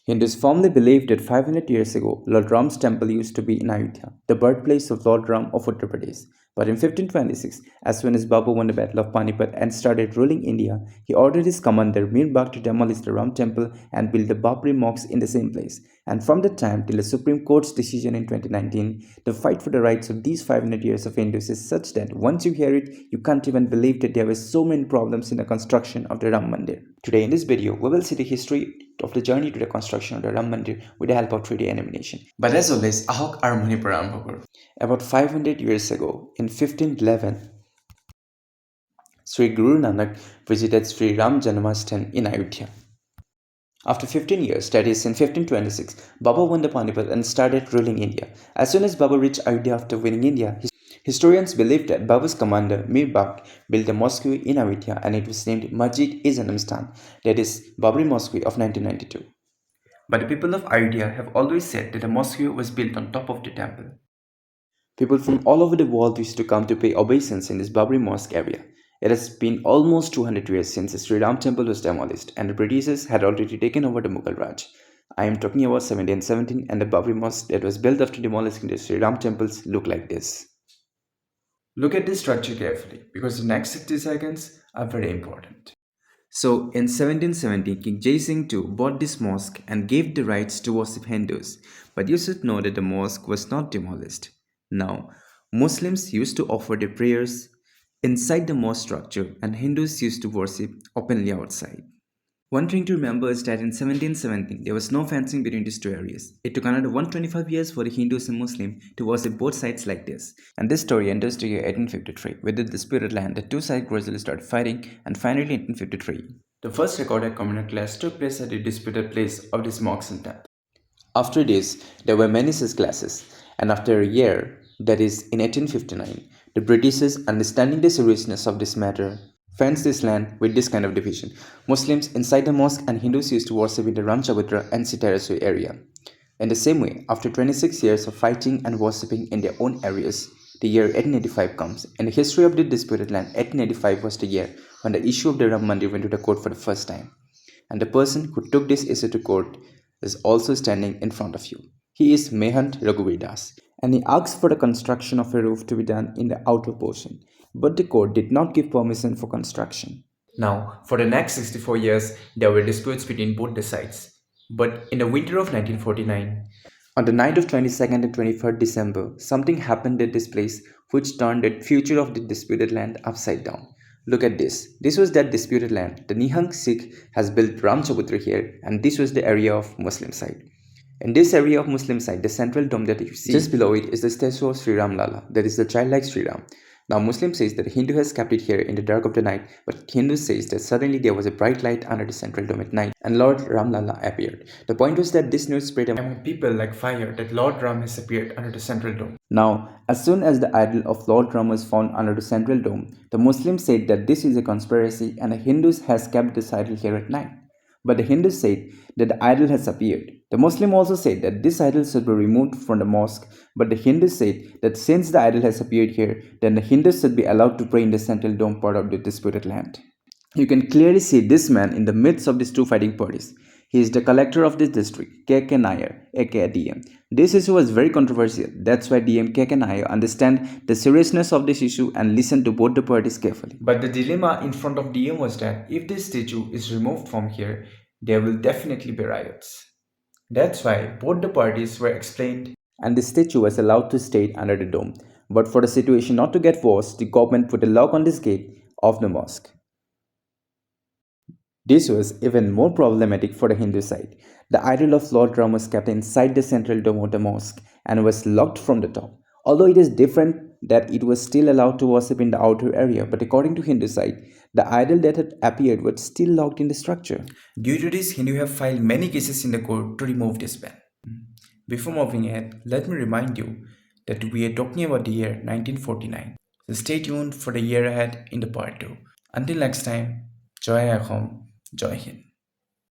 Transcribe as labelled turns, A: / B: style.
A: Hindus firmly believed that 500 years ago, Lord Ram's temple used to be in Ayodhya, the birthplace of Lord Ram of Uttar Pradesh. But in 1526, as soon as Babur won the Battle of Panipat and started ruling India, he ordered his commander Mirbag to demolish the Ram temple and build the Babri mosque in the same place. And from that time till the Supreme Court's decision in 2019, the fight for the rights of these 500 years of Hindus is such that once you hear it, you can't even believe that there were so many problems in the construction of the Ram Mandir. Today in this video, we will see the history of the journey to the construction of the Ram Mandir with the help of 3D animation. But as always, ahok armoni param. About 500 years ago, in 1511, Sri Guru Nanak visited Sri Ram Janmashtami in Ayodhya. After 15 years, that is in 1526, Babur won the Panipat and started ruling India. As soon as Babur reached Ayodhya after winning India, historians believe that Babur's commander Mirbag built a mosque in Ayodhya and it was named Masjid-e-Janam-Stan, that is Babri Mosque of 1992. But the people of Ayodhya have always said that the mosque was built on top of the temple. People from all over the world used to come to pay obeisance in this Babri mosque area. It has been almost 200 years since the Sri Ram temple was demolished and the Britishers had already taken over the Mughal Raj. I am talking about 1717 and the Babri mosque that was built after demolishing the Sri Ram temples look like this. Look at this structure carefully because the next 60 seconds are very important. So in 1770, King Jai Singh II bought this mosque and gave the rights to worship Hindus. But you should know that the mosque was not demolished. Now, Muslims used to offer their prayers inside the mosque structure and Hindus used to worship openly outside. One thing to remember is that in 1770, there was no fencing between these two areas. It took another 125 years for the Hindus and Muslims to worship both sides like this. And this story enters the year 1853. With the disputed land, the two sides gradually started fighting, and finally in 1853, the first recorded communal clash took place at the disputed place of this mosque and temple. After this, there were many such clashes, and after a year, that is in 1859, the Britishers, understanding the seriousness of this matter, fenced this land with this kind of division. Muslims inside the mosque and Hindus used to worship in the Ramchabutra and Sitarasui area. In the same way, after 26 years of fighting and worshipping in their own areas, the year 1885 comes. In the history of the disputed land, 1885 was the year when the issue of the Ram Mandir went to the court for the first time. And the person who took this issue to court is also standing in front of you. He is Mehant Raghuvedas, and he asked for the construction of a roof to be done in the outer portion, but the court did not give permission for construction. Now, for the next 64 years, there were disputes between both the sides. But in the winter of 1949, on the night of 22nd and 23rd December, something happened at this place which turned the future of the disputed land upside down. Look at this. This was that disputed land. The Nihang Sikh has built Ramchabutra here, and this was the area of Muslim side. In this area of Muslim side, the central dome that you see, just below it is the statue of Sri Ram Lala, that is the childlike Sri Ram. Now Muslim says that Hindu has kept it here in the dark of the night, but Hindu says that suddenly there was a bright light under the central dome at night and Lord Ram Lala appeared. The point was that this news spread among people like fire that Lord Ram has appeared under the central dome. Now, as soon as the idol of Lord Ram was found under the central dome, the Muslims said that this is a conspiracy and the Hindus has kept this idol here at night. But the Hindus said that the idol has appeared. The Muslim also said that this idol should be removed from the mosque, but the Hindus said that since the idol has appeared here, then the Hindus should be allowed to pray in the central dome part of the disputed land. You can clearly see this man in the midst of these two fighting parties. He is the collector of this district, K.K. Nair, aka DM. This issue was very controversial. That's why DM K.K. Nair understand the seriousness of this issue and listen to both the parties carefully. But the dilemma in front of DM was that if this statue is removed from here, there will definitely be riots. That's why both the parties were explained and the statue was allowed to stay under the dome. But for the situation not to get worse, the government put a lock on this gate of the mosque. This was even more problematic for the Hindu side. The idol of Lord Ram was kept inside the central dome of the mosque and was locked from the top. Although it is different that it was still allowed to worship in the outer area, but according to Hindu side, the idol that had appeared was still locked in the structure. Due to this, Hindu have filed many cases in the court to remove this ban. Before moving ahead, let me remind you that we are talking about the year 1949. So stay tuned for the year ahead in the part 2. Until next time, Joy Ahom, Joy Hind.